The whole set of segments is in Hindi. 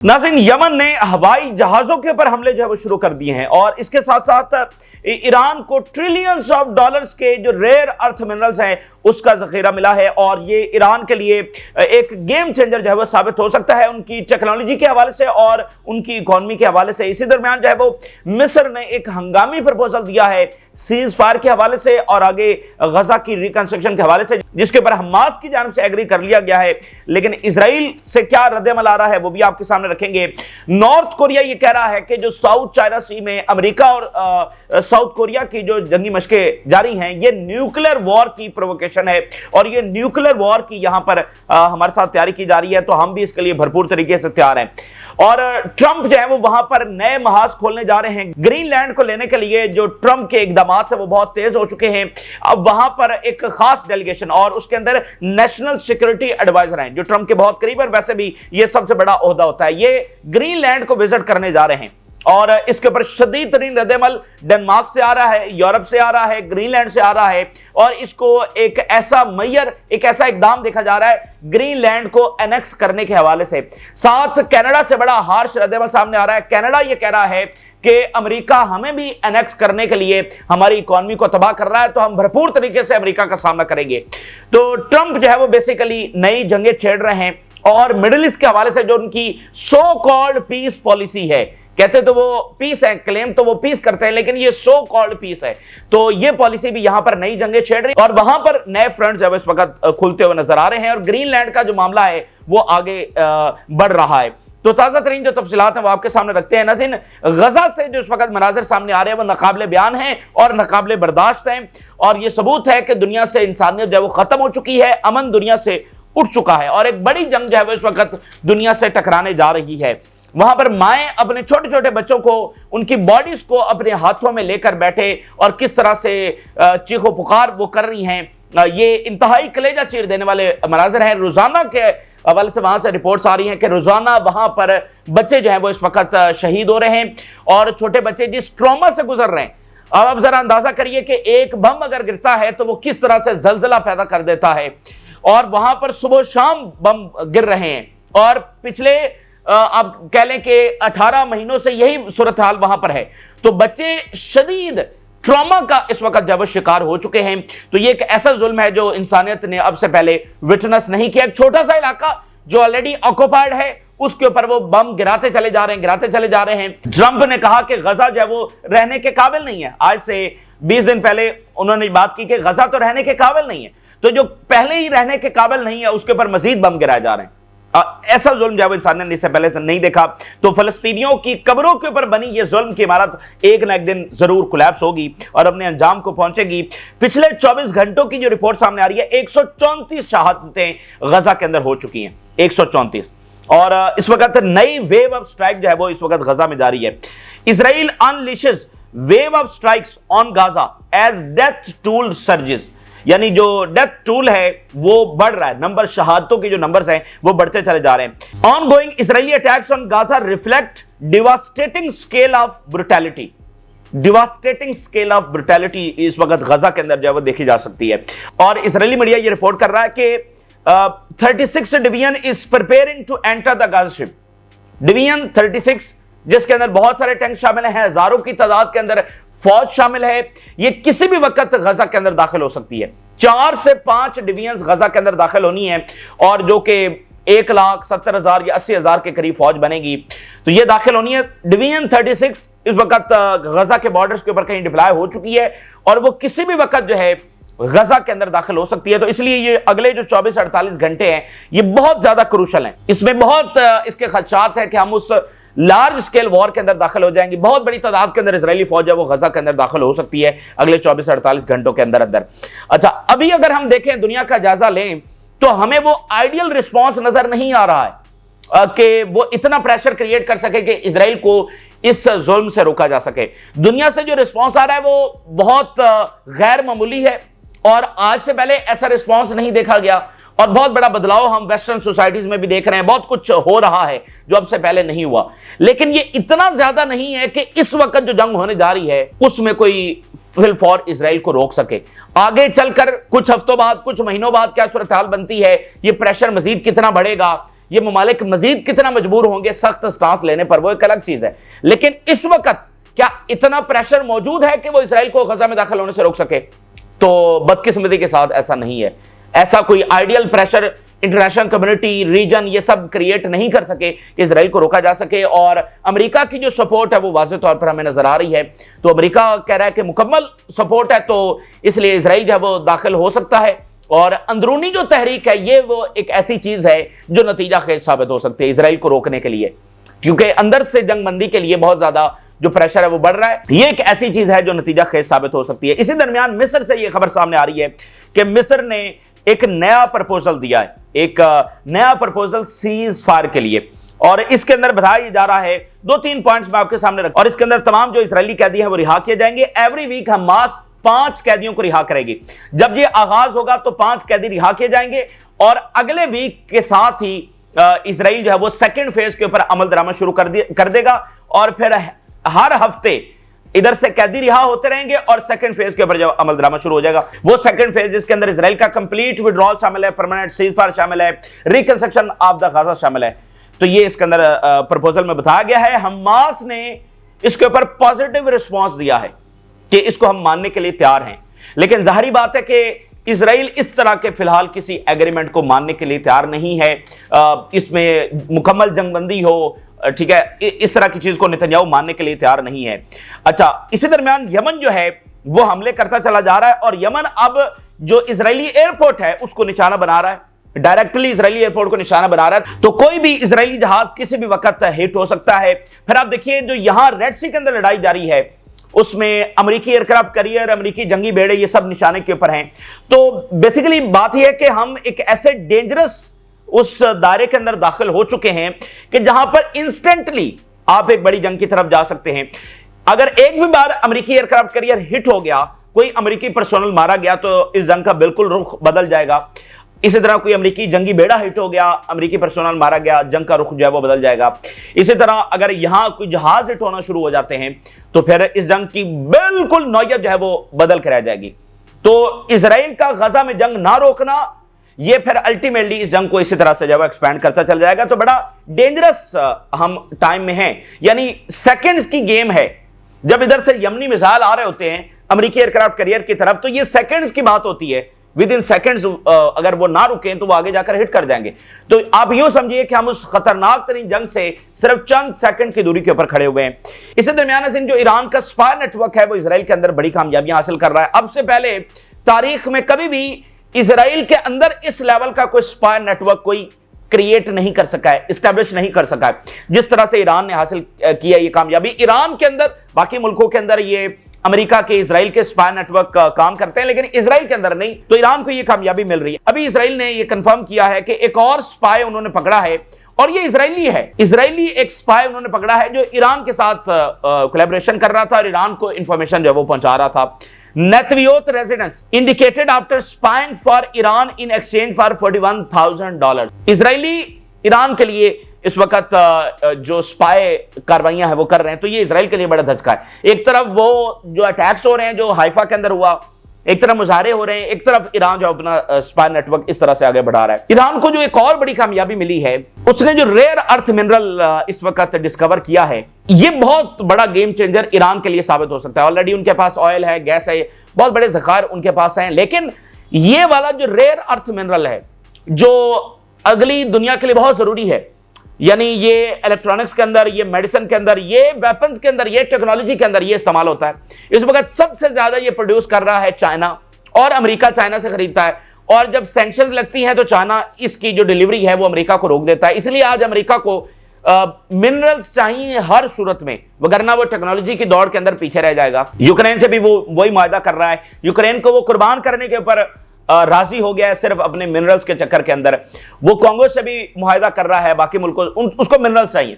नाज़रीन, यमन ने हवाई जहाजों के ऊपर हमले जो है वो शुरू कर दिए हैं और इसके साथ साथ ईरान को ट्रिलियंस ऑफ डॉलर्स के जो रेयर अर्थ मिनरल्स हैं उसका जखीरा मिला है और ये ईरान के लिए एक गेम चेंजर जो है वो साबित हो सकता है उनकी टेक्नोलॉजी के हवाले से और उनकी इकोनॉमी के हवाले से। इसी दरमियान जो है वो मिस्र ने एक हंगामी प्रपोजल दिया है सीज फायर के हवाले से और आगे गजा की रिकंस्ट्रक्शन के हवाले से, जिसके ऊपर हमास की जानिब से एग्री कर लिया गया है। लेकिन इजराइल से क्या रद्द-ए-अमल आ रहा है वो भी आपके सामने रखेंगे। नॉर्थ कोरिया ये कह रहा है कि जो साउथ चाइना सी में अमेरिका और साउथ कोरिया की जो जंगी मशकें जारी हैं ये न्यूक्लियर वॉर की प्रोवोकेशन है और ये न्यूक्लियर वॉर की यहां पर हमारे साथ तैयारी की जा रही है, तो हम भी इसके लिए भरपूर तरीके से तैयार हैं। और ट्रंप जो है वो वहां पर नए महाज खोलने जा रहे हैं। ग्रीनलैंड को लेने के लिए जो ट्रंप के इकदाम है वो बहुत तेज हो चुके हैं। अब वहां पर एक खास डेलीगेशन और उसके अंदर नेशनल सिक्योरिटी एडवाइजर हैं जो ट्रंप के बहुत करीब है, वैसे भी ये सबसे बड़ा ओहदा होता है। ये ग्रीनलैंड को विजिट करने जा रहे हैं और इसके ऊपर शदीद तरीन रद्द-ए-अमल डेनमार्क से आ रहा है, यूरोप से आ रहा है, ग्रीनलैंड से आ रहा है और इसको एक ऐसा इकदाम देखा जा रहा है ग्रीनलैंड को एनेक्स करने के हवाले से। साथ कनाडा से बड़ा हार्श रद्द-ए-अमल सामने आ रहा है। कनाडा ये कह रहा है कि अमेरिका हमें भी एनेक्स करने के लिए हमारी इकोनॉमी को तबाह कर रहा है, तो हम भरपूर तरीके से अमेरिका का सामना करेंगे। तो ट्रंप जो है वो बेसिकली नई जंगें छेड़ रहे हैं और मिडिल ईस्ट के हवाले से जो उनकी सो कॉल्ड पीस पॉलिसी है, कहते तो वो पीस है, क्लेम तो वो पीस करते हैं, लेकिन ये सो कॉल्ड पीस है, तो ये पॉलिसी भी यहां पर नई जंगें छेड़ रही और वहां पर नए फ्रंट जो है इस वक्त खुलते हुए नजर आ रहे हैं और ग्रीनलैंड का जो मामला है वो आगे बढ़ रहा है। तो ताजा तरीन जो तफसीलात हैं वो आपके सामने रखते हैं। नाज़रीन, गजा से जो इस वक्त मनाजिर सामने आ रहे हैं वो नाकाबिले बयान हैं और नाकाबिले बर्दाश्त हैं और ये सबूत है कि दुनिया से इंसानियत जो है वो खत्म हो चुकी है, अमन दुनिया से उठ चुका है और एक बड़ी जंग जो है वो इस वक्त दुनिया से टकराने जा रही है। वहां पर माएं अपने छोटे छोटे बच्चों को, उनकी बॉडीज को अपने हाथों में लेकर बैठे और किस तरह से चीखो पुकार वो कर रही हैं, ये इंतहाई कलेजा चीर देने वाले मनाज़िर हैं। रोजाना के हवाले से वहां से रिपोर्ट्स आ रही हैं कि रोजाना वहां पर बच्चे जो हैं वो इस वक्त शहीद हो रहे हैं और छोटे बच्चे जिस ट्रॉमा से गुजर रहे हैं। अब आप जरा अंदाजा करिए कि एक बम अगर गिरता है तो वो किस तरह से जलजला पैदा कर देता है और वहां पर सुबह शाम बम गिर रहे हैं और पिछले आप कह लें कि 18 महीनों से यही सूरत हाल वहां पर है। तो बच्चे शदीद ट्रॉमा का इस वक्त जब शिकार हो चुके हैं। तो ये एक ऐसा जुल्म है जो इंसानियत ने अब से पहले विटनेस नहीं किया। एक छोटा सा इलाका जो ऑलरेडी ऑक्युपाइड है उसके ऊपर वो बम गिराते चले जा रहे हैं। ट्रंप ने कहा कि गजा जो है वो रहने के काबिल नहीं है। आज से 20 दिन पहले उन्होंने बात की कि गजा तो रहने के काबिल नहीं है, तो जो पहले ही रहने के काबिल नहीं है उसके ऊपर मजीद बम गिराए जा रहे हैं। ऐसा जुल्म जो इंसान ने इससे पहले से नहीं देखा। तो फलस्तीनियों की कब्रों के ऊपर बनी ये जुल्म की इमारत एक ना एक दिन जरूर कोलैप्स होगी और अपने अंजाम को पहुंचेगी। पिछले 24 घंटों की जो रिपोर्ट सामने आ रही है 134 शहादतें गजा के अंदर हो चुकी हैं, 134। और इस वक्त नई वेव ऑफ स्ट्राइक जो है वो इस वक्त गजा में जारी है। Israel unleashes wave of strikes on Gaza as death toll surges, यानी जो डेथ टूल है वो बढ़ रहा है, नंबर शहादतों के जो नंबर्स हैं वो बढ़ते चले जा रहे हैं। Ongoing Israeli attacks on Gaza reflect devastating scale of brutality. Devastating scale of brutality इस वक्त गजा के अंदर जो है वो देखी जा सकती है और इजरायली मीडिया ये रिपोर्ट कर रहा है कि 36 division is preparing to enter the Gaza strip. Division 36 जिसके अंदर बहुत सारे टैंक शामिल हैं, हजारों की तादाद के अंदर फौज शामिल है, ये किसी भी वक्त गजा के अंदर दाखिल हो सकती है। 4 से 5 डिवीजन गजा के अंदर दाखिल होनी है और जो कि 1,70,000 या 80,000 के करीब फौज बनेगी, तो ये दाखिल होनी है। डिवीजन 36 इस वक्त गजा के बॉर्डर्स के ऊपर कहीं डिप्लॉय हो चुकी है और वो किसी भी वक्त जो है गजा के अंदर दाखिल हो सकती है। तो इसलिए ये अगले जो 24-48 घंटे हैं ये बहुत ज्यादा क्रूशल हैं। इसमें बहुत इसके खदशात है कि हम उस लार्ज स्केल वॉर के अंदर दाखिल हो जाएंगे। बहुत बड़ी तादाद के अंदर इजरायली फौज है वो गजा के अंदर दाखिल हो सकती है अगले 24-48 घंटों के अंदर अंदर। अच्छा, अभी अगर हम देखें, दुनिया का जायजा लें, तो हमें वो आइडियल रिस्पॉन्स नजर नहीं आ रहा है कि वो इतना प्रेशर क्रिएट कर सके कि इजराइल को इस जुल्म से रोका जा सके। दुनिया से जो रिस्पॉन्स आ रहा है वो बहुत गैर मामूली है और आज से पहले ऐसा रिस्पॉन्स नहीं देखा गया और बहुत बड़ा बदलाव हम वेस्टर्न सोसाइटीज में भी देख रहे हैं। बहुत कुछ हो रहा है जो अब से पहले नहीं हुआ, लेकिन ये इतना ज्यादा नहीं है कि इस वक्त जो जंग होने जा रही है उसमें कोई फिल फॉर इजराइल को रोक सके। आगे चलकर कुछ हफ्तों बाद, कुछ महीनों बाद क्या सूरत हाल बनती है, ये प्रेशर मजीद कितना बढ़ेगा, ये ममालिक मजीद कितना मजबूर होंगे सख्त स्टांस लेने पर, वो एक अलग चीज है। लेकिन इस वक्त क्या इतना प्रेशर मौजूद है कि वो इसराइल को गजा में दाखिल होने से रोक सके? तो बदकिस्मती के साथ ऐसा नहीं है। ऐसा कोई ideal pressure international community, region, ये सब क्रिएट नहीं कर सके कि इसराइल को रोका जा सके। और अमेरिका की जो सपोर्ट है वो वाज़ेह तौर पर हमें नजर आ रही है। तो अमेरिका कह रहा है कि मुकम्मल सपोर्ट है, तो इसलिए इसराइल जो है वो दाखिल हो सकता है। और अंदरूनी जो तहरीक है ये वो एक ऐसी चीज है जो नतीजा खेज साबित हो सकती है इसराइल को रोकने के लिए, क्योंकि अंदर से जंगबंदी के लिए बहुत ज्यादा जो प्रेशर है वो बढ़ रहा है। ये एक ऐसी चीज है जो नतीजा खेज साबित हो सकती है। इसी दरमियान मिस्र से ये खबर सामने आ रही है कि मिस्र ने एक नया प्रपोजल दिया है, एक नया प्रपोजल सीज फायर के लिए। और इसके अंदर बताया जा रहा है 2-3 पॉइंट्स मैं आपके सामने रख, और इसके अंदर तमाम जो इजरायली कैदी हैं वो रिहा किए जाएंगे। एवरी वीक हमास 5 कैदियों को रिहा करेगी। जब ये आगाज होगा तो 5 कैदी रिहा किए जाएंगे और अगले वीक के साथ ही इजराइल जो है वो सेकंड फेज के ऊपर अमल दरामद शुरू कर देगा। और फिर हर हफ्ते इधर से कैदी रिहा होते रहेंगे और सेकंड फेज के ऊपर जब अमल दरामद शुरू हो जाएगा, वो सेकंड फेज जिसके अंदर इजराइल का कंप्लीट विड्रॉल शामिल है, परमानेंट सीज फायर शामिल है, रिकंस्ट्रक्शन ऑफ द गाजा शामिल है। तो ये इसके अंदर प्रपोजल में बताया गया है। हमास ने इसके ऊपर पॉजिटिव रिस्पॉन्स दिया है कि इसको हम मानने के लिए तैयार हैं। लेकिन जाहिर बात है कि इजराइल इस तरह के फिलहाल किसी एग्रीमेंट को मानने के लिए तैयार नहीं है। इसमें मुकम्मल जंगबंदी हो, ठीक है, इस तरह की चीज को नेतन्याहू मानने के लिए तैयार नहीं है। अच्छा, इसी दरमियान यमन जो है वो हमले करता चला जा रहा है और यमन अब जो इजरायली एयरपोर्ट है उसको निशाना बना रहा है, डायरेक्टली इजरायली एयरपोर्ट को निशाना बना रहा है। तो कोई भी इजरायली जहाज किसी भी वक्त हिट हो सकता है। फिर आप देखिए जो यहां रेड सी के अंदर लड़ाई जारी है उसमें अमेरिकी एयरक्राफ्ट कैरियर, अमेरिकी जंगी बेड़े, ये सब निशाने के ऊपर हैं। तो बेसिकली बात यह है कि हम एक ऐसे डेंजरस उस दायरे के अंदर दाखिल हो चुके हैं कि जहां पर इंस्टेंटली आप एक बड़ी जंग की तरफ जा सकते हैं। अगर एक भी बार अमेरिकी एयरक्राफ्ट कैरियर हिट हो गया, कोई अमेरिकी पर्सोनल मारा गया, तो इस जंग का बिल्कुल रुख बदल जाएगा। इसी तरह कोई अमेरिकी जंगी बेड़ा हिट हो गया, अमेरिकी पर्सोनल मारा गया, जंग का रुख जो है वो बदल जाएगा। इसी तरह अगर यहां कोई जहाज हिट होना शुरू हो जाते हैं तो फिर इस जंग की बिल्कुल नौयत जो है वो बदल कर रह जाएगी। तो इजराइल का गजा में जंग ना रोकना, ये फिर अल्टीमेटली इस जंग को इसी तरह से जब एक्सपैंड करता चल जाएगा। तो बड़ा डेंजरस हम टाइम में हैं, यानी सेकंड्स की गेम है। जब इधर से यमनी मिसाइल आ रहे होते हैं अमेरिकी एयरक्राफ्ट कैरियर की तरफ, तो ये सेकंड्स की बात होती है। विद इन सेकंड्स अगर वो ना रुकें तो वो आगे जाकर हिट कर जाएंगे। तो आप यूं समझिए कि हम उस खतरनाक तरीन जंग से सिर्फ चंद सेकंड की दूरी के ऊपर खड़े हुए हैं। इसी दरमियान जो ईरान का स्पाई नेटवर्क है वो इजराइल के अंदर बड़ी कामयाबियां हासिल कर रहा है। अब से पहले तारीख में कभी भी इजराइल के अंदर इस लेवल का कोई स्पाई नेटवर्क कोई क्रिएट नहीं कर सका है, इस्टेब्लिश नहीं कर सका है जिस तरह से ईरान ने हासिल किया ये कामयाबी। ईरान के अंदर, बाकी मुल्कों के अंदर ये अमेरिका के, इजराइल के स्पाई नेटवर्क काम करते हैं, लेकिन इजराइल के अंदर नहीं। तो ईरान को ये कामयाबी मिल रही है। अभी इजराइल ने ये कंफर्म किया है कि एक और स्पाई उन्होंने पकड़ा है और ये इजरायली है। इजरायली एक स्पाई उन्होंने पकड़ा है जो ईरान के साथ कोलैबोरेशन कर रहा था और ईरान को इंफॉर्मेशन जो वो पहुंचा रहा था। Netivot residence indicated after spying for Iran in exchange for $41,000। Israeli Iran के लिए इस वक्त जो स्पाई कार्रवाइयां हैं वो कर रहे हैं, तो ये इजराइल के लिए बड़ा धचका है। एक तरफ वो जो अटैक्स हो रहे हैं जो हाइफा के अंदर हुआ, एक तरफ मुजाहरे हो रहे हैं, एक तरफ ईरान जो अपना स्पाई नेटवर्क इस तरह से आगे बढ़ा रहा है। ईरान को जो एक और बड़ी कामयाबी मिली है, उसने जो रेयर अर्थ मिनरल इस वक्त डिस्कवर किया है, ये बहुत बड़ा गेम चेंजर ईरान के लिए साबित हो सकता है। ऑलरेडी उनके पास ऑयल है, गैस है, बहुत बड़े ज़खायर उनके पास हैं, लेकिन ये वाला जो रेयर अर्थ मिनरल है जो अगली दुनिया के लिए बहुत जरूरी है, यानी ये इलेक्ट्रॉनिक्स के अंदर, ये मेडिसिन के अंदर, ये वेपन्स के अंदर, ये टेक्नोलॉजी के अंदर ये इस्तेमाल होता है। इस वक्त सबसे ज्यादा ये प्रोड्यूस कर रहा है चाइना, और अमेरिका चाइना से खरीदता है। और जब सैंक्शंस लगती हैं तो चाइना इसकी जो डिलीवरी है वो अमेरिका को रोक देता है। इसलिए आज अमेरिका को मिनरल्स चाहिए हर सूरत में, वगरना वो टेक्नोलॉजी की दौड़ के अंदर पीछे रह जाएगा। यूक्रेन से भी वो वही मुआहदा कर रहा है। यूक्रेन को वो कुर्बान करने के ऊपर राजी हो गया है सिर्फ अपने मिनरल्स के चक्कर के अंदर। वो कांगो से भी मुआहदा कर रहा है, बाकी मुल्कों उसको मिनरल्स चाहिए।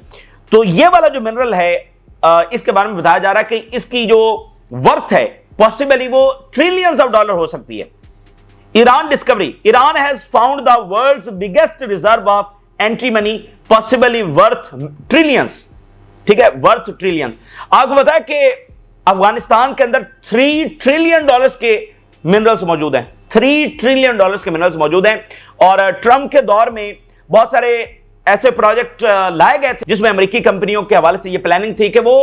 तो ये वाला जो मिनरल है इसके बारे में बताया जा रहा है कि इसकी जो वर्थ है पॉसिबली वो ट्रिलियंस ऑफ डॉलर हो सकती है। Iran discovery, Iran has found the world's biggest reserve of antimony possibly worth trillions. ठीक है, वर्थ ट्रिलियंस। आपको बताया कि अफगानिस्तान के अंदर $3 ट्रिलियन के मिनरल्स मौजूद हैं। $3 ट्रिलियन के मिनरल्स मौजूद हैं। और ट्रंप के दौर में बहुत सारे ऐसे प्रोजेक्ट लाए गए थे जिसमें अमेरिकी कंपनियों के हवाले से ये प्लानिंग थी कि वो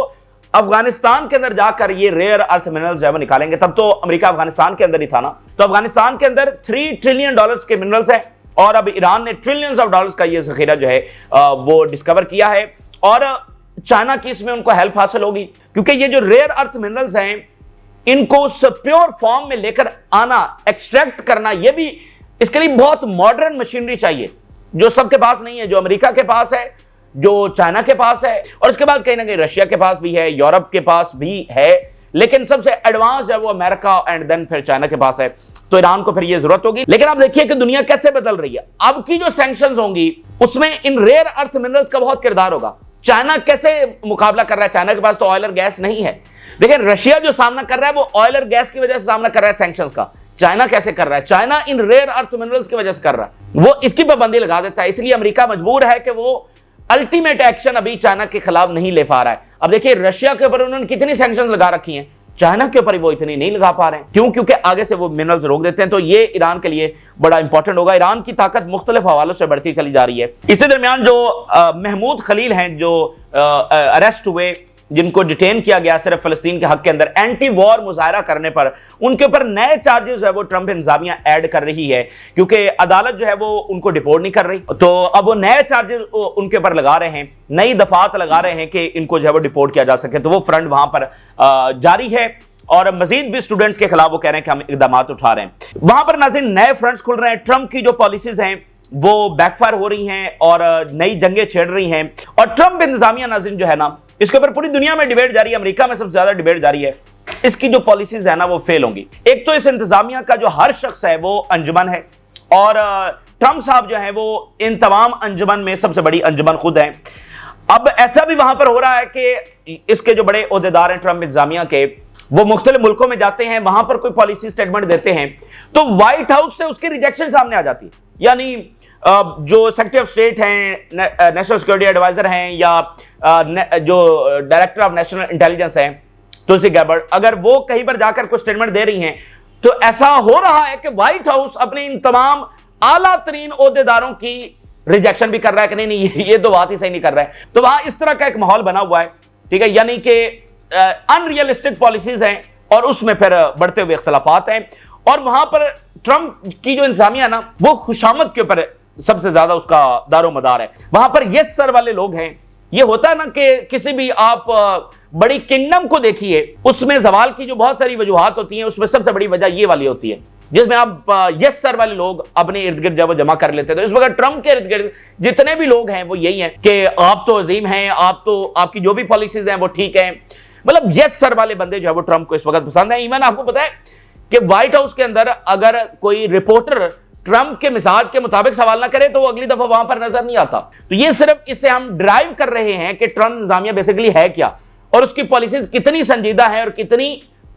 अफगानिस्तान के अंदर जाकर ये रेयर अर्थ मिनरल्स जो है निकालेंगे। तब तो अमेरिका अफगानिस्तान के अंदर ही था ना, तो अफगानिस्तान के अंदर $3 ट्रिलियन के मिनरल्स हैं और अब ईरान ने ट्रिलियंस ऑफ डॉलर्स का ये जखीरा जो है वो डिस्कवर किया है और चाइना की इसमें उनको हेल्प हासिल होगी, क्योंकि ये जो रेयर अर्थ मिनरल्स हैं इनको उस प्योर फॉर्म में लेकर आना, एक्सट्रैक्ट करना, ये भी इसके लिए बहुत मॉडर्न मशीनरी चाहिए जो सबके पास नहीं है, जो अमेरिका के पास है, जो चाइना के पास है और उसके बाद कहीं ना कहीं रशिया के पास भी है, यूरोप के पास भी है, लेकिन सबसे एडवांस है वो अमेरिका एंड देन फिर चाइना के पास है। तो ईरान को फिर ये जरूरत होगी। लेकिन आप देखिए कि दुनिया कैसे बदल रही है। अब की जो सैंक्शंस होंगी उसमें इन रेयर अर्थ मिनरल्स का बहुत किरदार होगा। चाइना कैसे मुकाबला कर रहा है? चाइना के पास तो ऑयल और गैस नहीं है। देखिए रशिया जो सामना कर रहा है वो ऑयल और गैस की वजह से सामना कर रहा है सैंक्शंस का। चाइना कैसे कर रहा है? चाइना इन रेयर अर्थ मिनरल्स की वजह से कर रहा है, वो इसकी पाबंदी लगा देता है। इसलिए अमेरिका मजबूर है कि वो अल्टीमेट एक्शन अभी चाइना के खिलाफ नहीं ले पा रहा है। अब देखिए रशिया के ऊपर उन्होंने कितनी सैंक्शंस लगा रखी हैं, चाइना के ऊपर वो इतनी नहीं लगा पा रहे हैं। क्यों? क्योंकि आगे से वो मिनरल्स रोक देते हैं। तो ये ईरान के लिए बड़ा इंपॉर्टेंट होगा। ईरान की ताकत मुख्तलिफ हवालों से बढ़ती चली जा रही है। इसी दरमियान जो महमूद खलील हैं जो अरेस्ट हुए, जिनको डिटेन किया गया सिर्फ फलस्तीन के हक के अंदर एंटी वॉर मुजाहरा करने पर, उनके ऊपर नए चार्जेस है वो ट्रंप इंतजामिया ऐड कर रही है, क्योंकि अदालत जो है वो उनको डिपोर्ट नहीं कर रही। तो अब वो नए चार्जेस उनके ऊपर लगा रहे हैं, नई दफात लगा रहे हैं कि इनको जो है वो डिपोर्ट किया जा सके। तो वो फ्रंट वहां पर जारी है और मजीद भी स्टूडेंट्स के खिलाफ वो कह रहे हैं कि हम इकदाम उठा रहे हैं। वहां पर नाज़रीन नए फ्रंट्स खुल रहे हैं। ट्रंप की जो पॉलिसीज हैं वो बैकफायर हो रही हैं और नई जंगें छेड़ रही हैं। और ट्रंप इंतजामिया नाज़रीन जो है ना, इसके ऊपर पूरी दुनिया में डिबेट जारी है, अमेरिका में सबसे ज्यादा डिबेट जारी है। इसकी जो पॉलिसीज है ना वो फेल होंगी। एक तो इस इंतजामिया का जो हर शख्स है वो अंजुमन है और ट्रंप साहब जो है वो इन तमाम अंजुमन में सबसे बड़ी अंजुमन खुद है। अब ऐसा भी वहां पर हो रहा है कि इसके जो बड़े ओहदेदार हैं ट्रंप इंतजामिया के, वो मुख्तलिफ मुल्कों में जाते हैं, वहां पर कोई पॉलिसी स्टेटमेंट देते हैं तो व्हाइट हाउस से उसकी रिजेक्शन सामने आ जाती है। यानी जो सेक्रेटरी ऑफ स्टेट हैं, नेशनल सिक्योरिटी एडवाइजर हैं या जो डायरेक्टर ऑफ नेशनल इंटेलिजेंस हैं तुलसी गैबर्ट, अगर वो कहीं पर जाकर कोई स्टेटमेंट दे रही हैं तो ऐसा हो रहा है कि व्हाइट हाउस अपने इन तमाम आला तरीन ओहदेदारों की रिजेक्शन भी कर रहा है कि नहीं ये तो बात ही सही नहीं कर रहा है। तो वहां इस तरह का एक माहौल बना हुआ है, ठीक है, यानी कि अनरियलिस्टिक पॉलिसीज हैं और उसमें फिर बढ़ते हुए इख्तलाफात हैं। और वहां पर ट्रंप की जो इंतजामिया ना वो खुशामद के ऊपर सबसे ज्यादा उसका दारो मदार है। वहां पर यस सर वाले लोग हैं। ये होता है ना कि किसी भी आप बड़ी किंगडम को देखिए, उसमें जवाल की जो बहुत सारी वजूहात होती हैं, उसमें सबसे बड़ी वजह ये वाली होती है जिसमें आप यस सर वाले लोग अपने इर्द गिर्द जब जमा कर लेते हैं। तो इस वक्त ट्रंप के इर्द गिर्द जितने भी लोग हैं वो यही है कि आप तो अजीम हैं, आप तो आपकी जो भी पॉलिसीज हैं वो ठीक है। मतलब यस सर वाले बंदे जो है वो ट्रंप को इस वक्त पसंद है। इवन आपको पता है कि व्हाइट हाउस के अंदर अगर कोई रिपोर्टर ट्रंप के मिजाज के मुताबिक सवाल ना करे तो वो अगली दफा वहां पर नजर नहीं आता। तो ये सिर्फ इससे हम ड्राइव कर रहे हैं कि ट्रंप इंतजामिया बेसिकली है क्या और उसकी पॉलिसीज कितनी संजीदा है और कितनी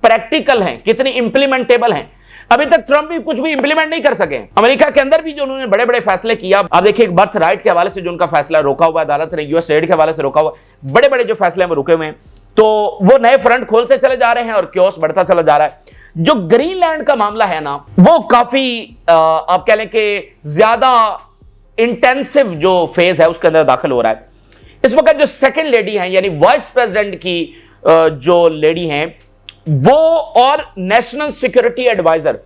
प्रैक्टिकल हैं, कितनी इंप्लीमेंटेबल हैं। अभी तक ट्रंप भी कुछ भी इंप्लीमेंट नहीं कर सके। अमेरिका के अंदर भी जो उन्होंने बड़े बड़े फैसले किया, आप देखिए बर्थ राइट के हवाले से जो उनका फैसला रोका हुआ, अदालत ने यूएस एड के हवाले से रोका हुआ, बड़े बड़े जो फैसले में रुके हुए हैं, तो वो नए फ्रंट खोलते चले जा रहे हैं और क्योस बढ़ता चला जा रहा है। जो ग्रीनलैंड का मामला है ना वो काफी आप कह लें कि ज्यादा इंटेंसिव जो फेज है उसके अंदर दाखिल हो रहा है। इस वक्त जो सेकंड लेडी हैं यानी वाइस प्रेसिडेंट की जो लेडी हैं वो और नेशनल सिक्योरिटी एडवाइजर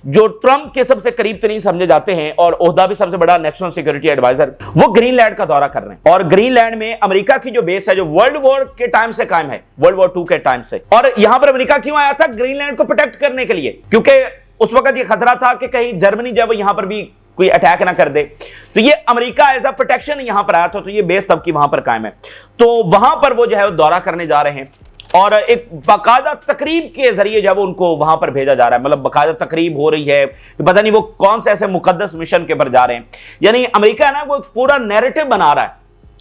जो ट्रंप के सबसे करीब तरीन समझे जाते हैं और ओहदा भी सबसे बड़ा नेशनल सिक्योरिटी एडवाइजर, वो ग्रीनलैंड का दौरा कर रहे हैं। और ग्रीनलैंड में अमेरिका की जो बेस है जो वर्ल्ड वॉर के टाइम से कायम है, वर्ल्ड वॉर 2 के टाइम से। और यहां पर अमेरिका क्यों आया था? ग्रीनलैंड को प्रोटेक्ट करने के लिए, क्योंकि उस वक्त ये खतरा था कि कहीं जर्मनी जब यहां पर भी कोई अटैक ना कर दे। तो ये अमेरिका एज अ प्रोटेक्शन यहां पर आया था, तो ये बेस तब की वहां पर कायम है। तो वहां पर वो जो है दौरा करने जा रहे हैं और एक बाकायदा तकरीब के जरिए जब उनको वहां पर भेजा जा रहा है, मतलब बाकायदा तकरीब हो रही है, पता नहीं वो कौन से ऐसे मुकद्दस मिशन के पर जा रहे हैं। यानी अमेरिका है ना वो पूरा नैरेटिव बना रहा है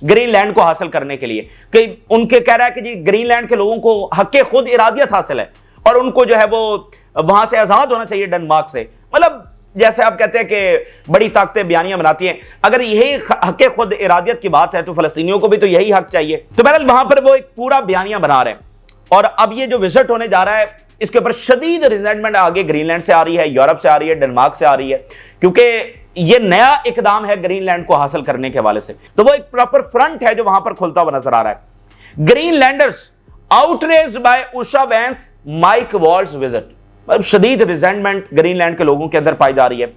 ग्रीनलैंड को हासिल करने के लिए कि उनके कह रहा है कि जी ग्रीनलैंड के लोगों को हक खुद इरादियत हासिल है और उनको जो है वो वहां से आजाद होना चाहिए डेनमार्क से। मतलब जैसे आप कहते हैं कि बड़ी ताकतें बयानियां बनाती हैं, अगर यही हक खुद इरादियत की बात है तो फलस्तीनियों को भी तो यही हक चाहिए। तो बहरहाल वहां पर वो एक पूरा बयानिया बना रहे हैं। और अब ये जो विजिट होने जा रहा है इसके ऊपर शदीद रिजेंटमेंट आगे ग्रीनलैंड से आ रही है, यूरोप से आ रही है, डेनमार्क से आ रही है, क्योंकि ये नया इकदाम है ग्रीनलैंड को हासिल करने के हवाले से। तो वो एक प्रॉपर फ्रंट है जो वहां पर खुलता हुआ नजर आ रहा है। Greenlanders outraged bye Usha vents mic Waltz visit, मतलब शदीद रिजेंटमेंट ग्रीनलैंड के लोगों के अंदर पाई जा रही है।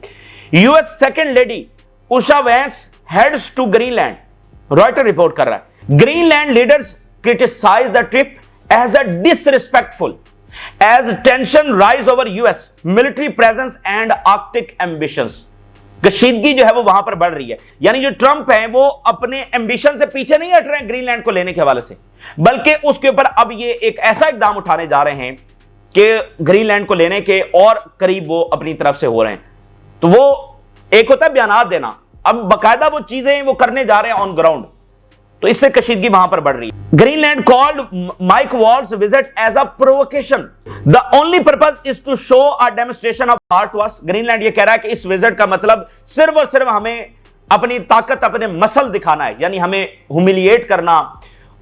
US second lady Usha Vance heads to Greenland, Reuters report कर रहा है। Greenland leaders criticize the trip as a disrespectful as tension rise over US military presence and Arctic ambitions. कशीदगी जो है वो वहां पर बढ़ रही है, यानी जो ट्रंप है वो अपने एम्बिशन से पीछे नहीं हट रहे हैं ग्रीनलैंड को लेने के हवाले से, बल्कि उसके ऊपर अब ये एक ऐसा इकदाम उठाने जा रहे हैं कि ग्रीनलैंड को लेने के और करीब वो अपनी तरफ से हो रहे हैं। तो वो एक होता है बयानात देना, अब बकायदा वो चीजें वो करने जा रहे हैं ऑन ग्राउंड, तो इससे कशीदगी वहां पर बढ़ रही है। Greenland called Mike Waltz visit as a provocation, the only purpose is to show a demonstration of heart to us. Greenland ये कह रहा है कि इस विजिट का मतलब सिर्फ और सिर्फ हमें अपनी ताकत, अपने मसल दिखाना है, यानी हमें ह्यूमिलिएट करना।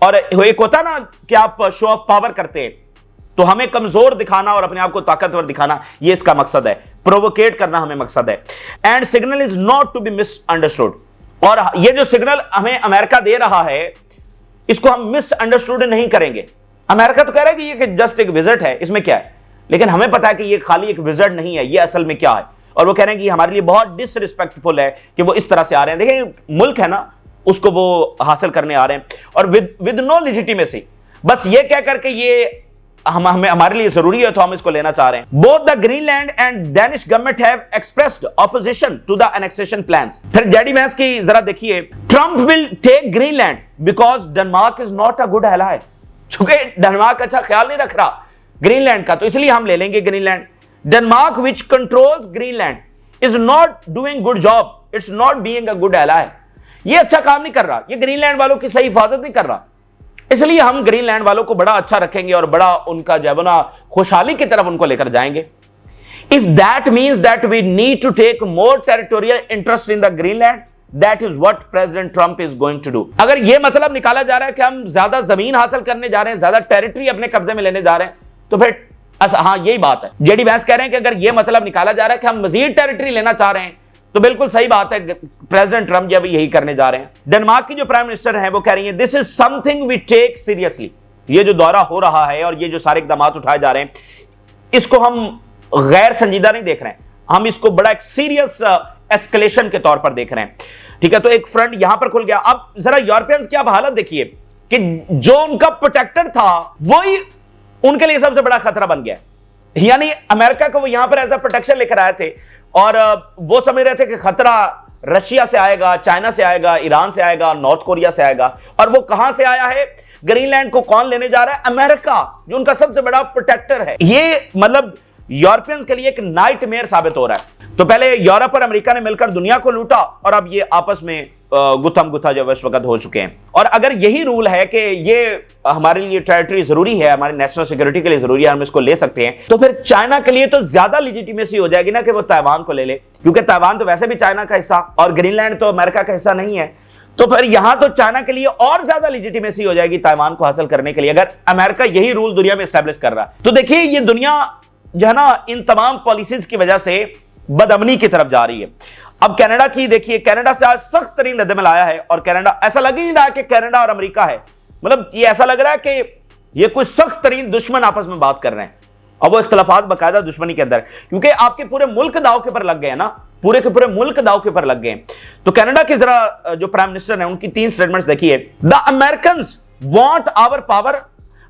और एक होता ना कि आप शो ऑफ पावर करते हैं, तो हमें कमजोर दिखाना और अपने आप को ताकतवर दिखाना, ये इसका मकसद है, प्रोवोकेट करना हमें मकसद है। And signal is not to be misunderstood, और ये जो सिग्नल हमें अमेरिका दे रहा है इसको हम मिसअंडरस्टूड नहीं करेंगे। अमेरिका तो कह रहा है कि ये जस्ट एक विजिट है, इसमें क्या है, लेकिन हमें पता है कि ये खाली एक विजिट नहीं है, ये असल में क्या है। और वो कह रहे हैं कि हमारे लिए बहुत डिसरिस्पेक्टफुल है कि वो इस तरह से आ रहे हैं। देखिए मुल्क है ना, उसको वो हासिल करने आ रहे हैं और विद नो लेजिटिमेसी, बस ये कह करके ये हमें हमारे लिए जरूरी है तो हम इसको लेना चाह रहे हैं। Both the Greenland and Danish government have expressed opposition to the annexation plans. फिर जेडी वैंस की जरा देखिए, Trump will take Greenland because Denmark is not a good ally. चूंकि डेनमार्क अच्छा ख्याल नहीं रख रहा ग्रीनलैंड का, तो इसलिए हम ले लेंगे Greenland. Denmark which controls Greenland is not doing good job, it's not being a good ally. ये अच्छा काम नहीं कर रहा, ये ग्रीनलैंड वालों की सही हिफाजत नहीं कर रहा, इसलिए हम ग्रीनलैंड वालों को बड़ा अच्छा रखेंगे और बड़ा उनका जो है ना खुशहाली की तरफ उनको लेकर जाएंगे। If that means that we need to take more territorial interest in the Greenland, that is what president Trump is going to do. अगर यह मतलब निकाला जा रहा है कि हम ज्यादा जमीन हासिल करने जा रहे हैं, ज्यादा टेरिटरी अपने कब्जे में लेने जा रहे हैं, तो फिर हाँ यही बात है। जेडी वैंस कह रहे हैं कि अगर यह मतलब निकाला जा रहा है कि हम मजीद टेरिटरी लेना चाह रहे हैं, तो बिल्कुल सही बात है, प्रेसिडेंट ट्रंप जब यही करने जा रहे हैं। डेनमार्क की जो प्राइम मिनिस्टर है वो कह रही है this is something we take seriously. ये जो दौरा हो रहा है और ये जो सारे इकदाम उठाए जा रहे हैं, इसको हम गैर संजीदा नहीं देख रहे हैं, हम इसको बड़ा एक सीरियस एस्केलेशन के तौर पर देख रहे हैं। ठीक है, तो एक फ्रंट यहां पर खुल गया। अब जरा यूरोपियंस की आप हालत देखिए कि जो उनका प्रोटेक्टर था वही उनके लिए सबसे बड़ा खतरा बन गया। यानी अमेरिका को वो यहां पर एज अ प्रोटेक्शन लेकर आए थे और वो समझ रहे थे कि खतरा रशिया से आएगा, चाइना से आएगा, ईरान से आएगा, नॉर्थ कोरिया से आएगा, और वो कहां से आया है? ग्रीनलैंड को कौन लेने जा रहा है? अमेरिका, जो उनका सबसे बड़ा प्रोटेक्टर है। ये मतलब यूरोपियंस के लिए एक नाइटमेयर साबित हो रहा है। तो पहले यूरोप और अमेरिका ने मिलकर दुनिया को लूटा और अब ये आपस में गुत्थम गुत्था जो इस वक्त हो चुके हैं। और अगर यही रूल है कि ये हमारे लिए टेरिटरी जरूरी है, हमारी नेशनल सिक्योरिटी के लिए जरूरी है, हम इसको ले सकते हैं, तो फिर चाइना के लिए तो ज्यादा लेजिटिमेसी हो जाएगी ना कि वो ताइवान को ले ले, क्योंकि ताइवान तो वैसे भी चाइना का हिस्सा और ग्रीनलैंड तो अमेरिका का हिस्सा नहीं है। तो फिर यहां तो चाइना के लिए और ज्यादा लेजिटिमेसी हो जाएगी ताइवान को हासिल करने के लिए, अगर अमेरिका यही रूल दुनिया में एस्टेब्लिश कर रहा है। तो देखिए ये दुनिया जो है ना इन तमाम पॉलिसीज की वजह से बदअमनी की तरफ जा रही है। अब कनाडा की देखिए, कनाडा से आज सख्त तरीन रद्दमल आया है और कनाडा, ऐसा लग ही नहीं रहा कि कनाडा और अमेरिका है, मतलब ये ऐसा लग रहा है कि ये कोई सख्त तरीन दुश्मन आपस में बात कर रहे हैं और वो इख्तलाफात बाकायदा दुश्मनी के अंदर, क्योंकि आपके पूरे मुल्क दाव के ऊपर लग गए ना, पूरे के पूरे मुल्क दाव के ऊपर लग गए। तो कनाडा की जरा जो प्राइम मिनिस्टर है उनकी 3 स्टेटमेंट्स देखिए। The Americans want our power,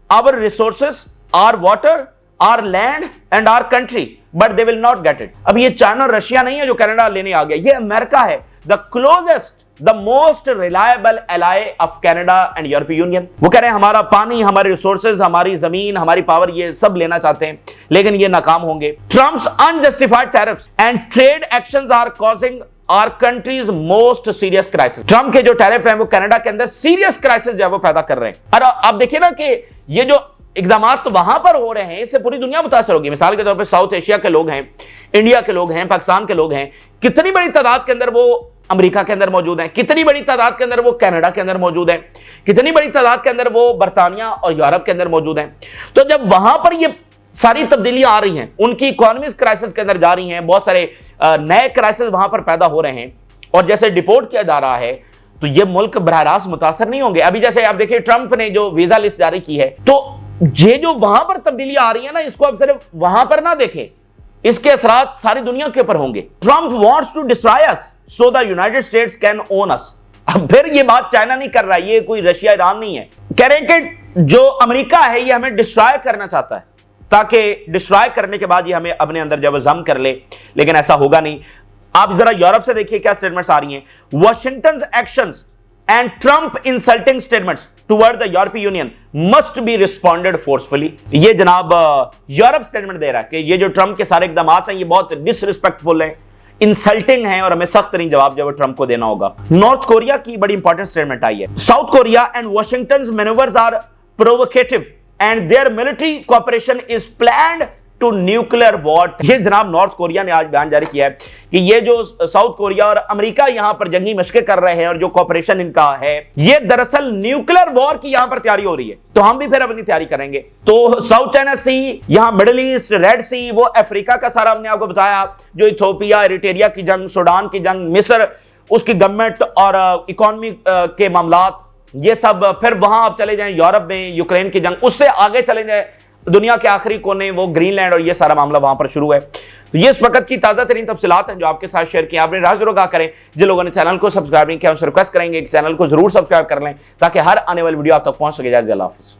our resources, our water, our land and our country, but they will not get it. अब ये चाइना और रशिया नहीं है जो कनाडा लेने आ गया, ये अमेरिका है, the closest, the most reliable ally of Canada and European Union. वो कह रहे हैं हमारा पानी, हमारे रिसोर्सेज, हमारी जमीन, हमारी पावर, ये सब लेना चाहते हैं लेकिन ये नाकाम होंगे। Trump's unjustified tariffs and trade actions are causing our countries most serious crisis. Trump के जो टैरिफ हैं वो कनाडा के अंदर सीरियस क्राइसिस जो है वो पैदा कर रहे हैं। और आप देखिए ना कि ये जो इकदाम तो वहां पर हो रहे हैं, इससे पूरी दुनिया मुतासर होगी। मिसाल के तौर पे साउथ एशिया के लोग हैं, इंडिया के लोग हैं, पाकिस्तान के लोग हैं, कितनी बड़ी तादाद के अंदर वो अमेरिका के अंदर मौजूद हैं, कितनी बड़ी तादाद के अंदर वो कनाडा के अंदर मौजूद हैं, कितनी बड़ी तादाद के अंदर वो बरतानिया और यूरोप के अंदर मौजूद हैं। तो जब वहां पर ये सारी तब्दीलियां आ रही हैं, उनकी इकोनॉमिक क्राइसिस के अंदर जा रही हैं, बहुत सारे नए क्राइसिस वहां पर पैदा हो रहे हैं और जैसे डिपोर्ट किया जा रहा है तो ये मुल्क बरह रास्त मुतासर नहीं होंगे। अभी जैसे आप देखिए ट्रंप ने जो वीजा लिस्ट जारी की है, तो ये जो वहां पर तब्दीलियां आ रही है ना, इसको अब सिर्फ वहां पर ना देखें, इसके असरात सारी दुनिया के ऊपर होंगे। Trump wants to destroy us so the United States can own us. अब फिर ये बात चाइना नहीं कर रहा है, ये कोई रशिया ईरान नहीं है, कह रहे हैं कि जो अमेरिका है ये हमें डिस्ट्रॉय करना चाहता है ताकि डिस्ट्रॉय करने के बाद ये हमें अपने अंदर जब जम कर ले, लेकिन ऐसा होगा नहीं। आप जरा यूरोप से देखिए क्या स्टेटमेंट्स आ रही हैं। Washington actions and Trump insulting statements toward the European union must be responded forcefully. ये जनाब यूरोप स्टेटमेंट दे रहा है कि ये जो ट्रंप के सारे इकदाम हैं ये बहुत डिसरिस्पेक्टफुल हैं, इंसल्टिंग है और हमें सख्त तरीन जवाब जो ट्रंप को देना होगा। नॉर्थ कोरिया की बड़ी इंपॉर्टेंट स्टेटमेंट आई है। South Korea and Washington manoeuvres are provocative and their military cooperation is planned to nuclear war. ये जनाब नॉर्थ कोरिया ने आज बयान जारी किया है कि ये जो साउथ कोरिया और अमेरिका यहां पर जंगी मशकें कर रहे हैं और जो कोऑपरेशन इनका है, ये दरअसल न्यूक्लियर वॉर की यहां पर तैयारी हो रही है। तो हम भी फिर अपनी तैयारी करेंगे। तो साउथ चाइना सी, यहां मिडिल ईस्ट, रेड सी, वो अफ्रीका का सारा हमने आपको बताया, जो इथियोपिया, एरिट्रिया की जंग, सूडान की जंग, मिस्र, उसकी गवर्नमेंट और इकोनॉमी के मामलात, ये सब। फिर वहां आप चले जाएं यूरोप में यूक्रेन की जंग, उससे आगे चले जाए दुनिया के आखिरी कोने वो ग्रीनलैंड, और ये सारा मामला वहां पर शुरू है। तो ये इस वक्त की ताजा तरीन तफसीलात हैं जो आपके साथ शेयर किया। आपने राज जरूर करें, जिन लोगों ने चैनल को सब्सक्राइब नहीं किया उनसे रिक्वेस्ट करेंगे कि चैनल को जरूर सब्सक्राइब कर लें ताकि हर आने वाली वीडियो आप तक पहुंच सके। जय अल्लाह हाफिज़।